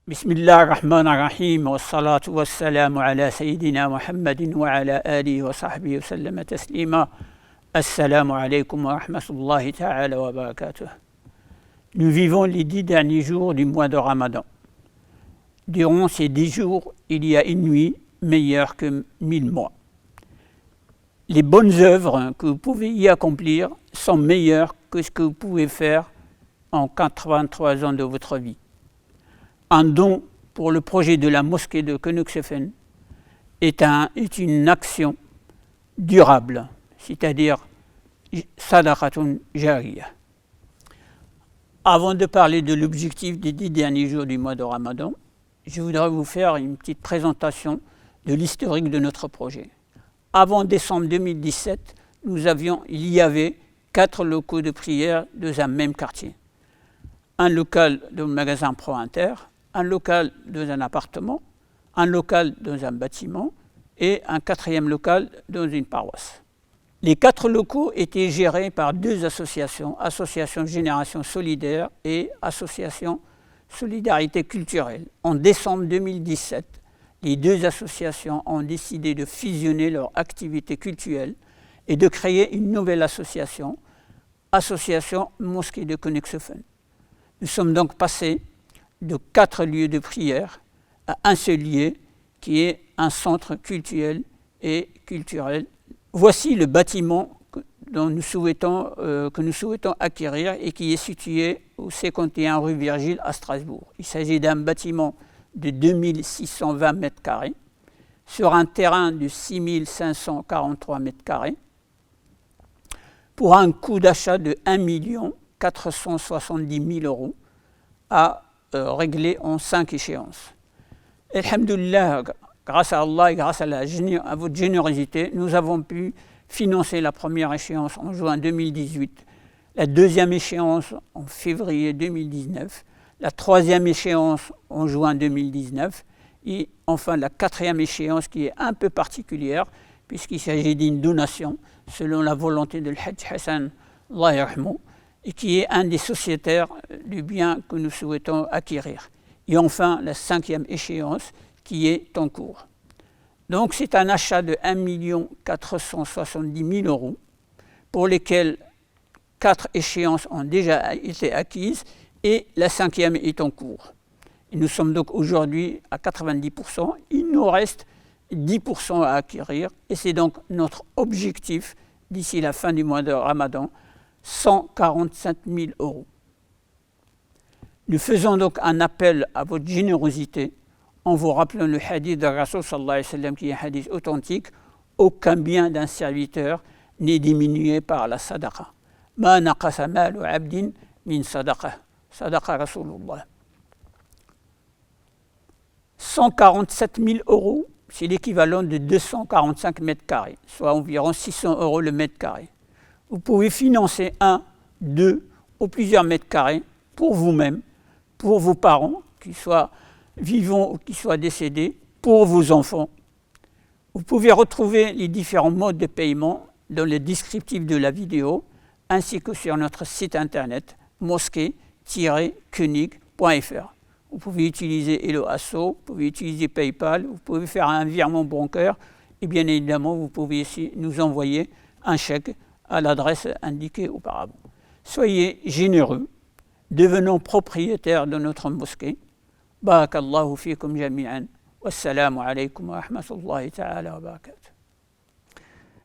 بسم الله الرحمن الرحيم والصلاة والسلام على سيدنا محمد وعلى آله وصحبه وسلم تسليما. Assalamu alaikum wa rahmatullahi ta'ala wa barakatuh. Nous vivons les 10 derniers jours du mois de Ramadan. Durant ces 10 jours, il y a une nuit meilleure que 1000 mois. Les bonnes œuvres que vous pouvez y accomplir sont meilleures que ce que vous pouvez faire en 83 ans de votre vie. Un don pour le projet de la mosquée de Kenuksefen est une action durable, c'est-à-dire sadaqatun jariyah. Avant de parler de l'objectif des 10 derniers jours du mois de Ramadan, je voudrais vous faire une petite présentation de l'historique de notre projet. Avant décembre 2017, il y avait 4 locaux de prière dans un même quartier. Un local de magasin Pro Inter, un local dans un appartement, un local dans un bâtiment et un 4e local dans une paroisse. Les 4 locaux étaient gérés par 2 associations, Association Génération Solidaire et Association Solidarité Culturelle. En décembre 2017, les 2 associations ont décidé de fusionner leurs activités culturelles et de créer une nouvelle association, Association Mosquée de Kenuksefen. Nous sommes donc passés de 4 lieux de prière à un seul lieu qui est un centre culturel et culturel. Voici le bâtiment que nous souhaitons acquérir et qui est situé au 51 rue Virgile à Strasbourg. Il s'agit d'un bâtiment de 2620 mètres carrés sur un terrain de 6543 mètres carrés pour un coût d'achat de 1 470 000 euros à régler en 5 échéances. Alhamdulillah, grâce à Allah et grâce à votre générosité, nous avons pu financer la première échéance en juin 2018, la 2e échéance en février 2019, la 3e échéance en juin 2019 et enfin la 4e échéance qui est un peu particulière puisqu'il s'agit d'une donation selon la volonté de l'Hajj Hassan, Allah yarhamou, et qui est un des sociétaires du bien que nous souhaitons acquérir. Et enfin, la 5e échéance qui est en cours. Donc c'est un achat de 1 470 000 euros pour lesquels 4 échéances ont déjà été acquises et la 5e est en cours. Et nous sommes donc aujourd'hui à 90%, il nous reste 10% à acquérir et c'est donc notre objectif d'ici la fin du mois de Ramadan, 147 000 euros. Nous faisons donc un appel à votre générosité en vous rappelant le hadith de Rasul sallallahu alayhi wa sallam qui est un hadith authentique. Aucun bien d'un serviteur n'est diminué par la sadaqa. Ma naqasa malu abdin min sadaqa. Sadaqa Rasulullah. 147 000 euros, c'est l'équivalent de 245 mètres carrés, soit environ 600 euros le mètre carré. Vous pouvez financer 1, 2 ou plusieurs mètres carrés pour vous-même, pour vos parents, qu'ils soient vivants ou qu'ils soient décédés, pour vos enfants. Vous pouvez retrouver les différents modes de paiement dans le descriptif de la vidéo, ainsi que sur notre site internet mosquée-kenig.fr. Vous pouvez utiliser Hello Asso, vous pouvez utiliser PayPal, vous pouvez faire un virement bancaire et bien évidemment, vous pouvez aussi nous envoyer un chèque à l'adresse indiquée auparavant. Soyez généreux, devenons propriétaires de notre mosquée. Barakallahu fikum jami'an. Wassalamu alaikum wa rahmatullahi ta'ala wa barakatuh.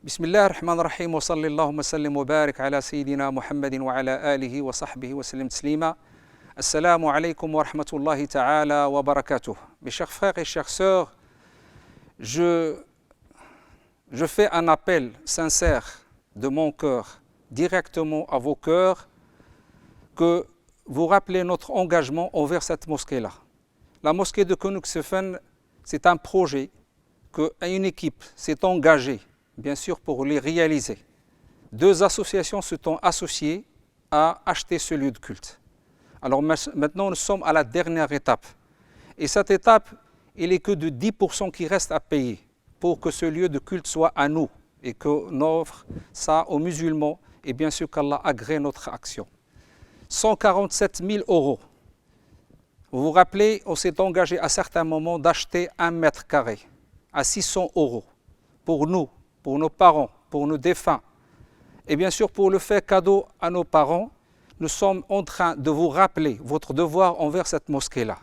Bismillah ar-Rahman ar-Rahim wa sallallahu wa sallim wa barik ala Sayyidina Muhammadin wa ala alihi wa sahbihi wa sallim taslima. Assalamu alaikum wa rahmatullahi ta'ala wa barakatuh. Mes chers frères et chères sœurs, je fais un appel sincère de mon cœur directement à vos cœurs que vous rappelez notre engagement envers cette mosquée-là. La mosquée de Kenuksefen, c'est un projet qu'une équipe s'est engagée, bien sûr, pour les réaliser. 2 associations se sont associées à acheter ce lieu de culte. Alors maintenant, nous sommes à la dernière étape. Et cette étape, il n'est que de 10% qui reste à payer pour que ce lieu de culte soit à nous et qu'on offre ça aux musulmans et bien sûr qu'Allah agrée notre action. 147 000 euros Vous vous rappelez, on s'est engagé à certains moments d'acheter 1 mètre carré à 600 € pour nous, pour nos parents, pour nos défunts. Et bien sûr, pour le faire cadeau à nos parents, nous sommes en train de vous rappeler votre devoir envers cette mosquée-là.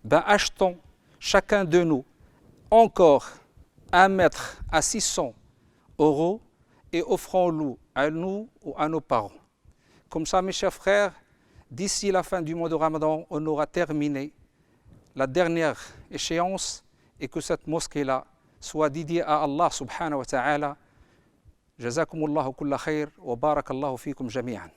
Achetons chacun de nous encore 1 mètre à 600 € et offrons-le à nous ou à nos parents. Comme ça, mes chers frères, d'ici la fin du mois de Ramadan, on aura terminé la dernière échéance et que cette mosquée-là soit dédiée à Allah subhanahu wa ta'ala. Jazakumullahu kulla khair wa barakallahu fikum jami'an.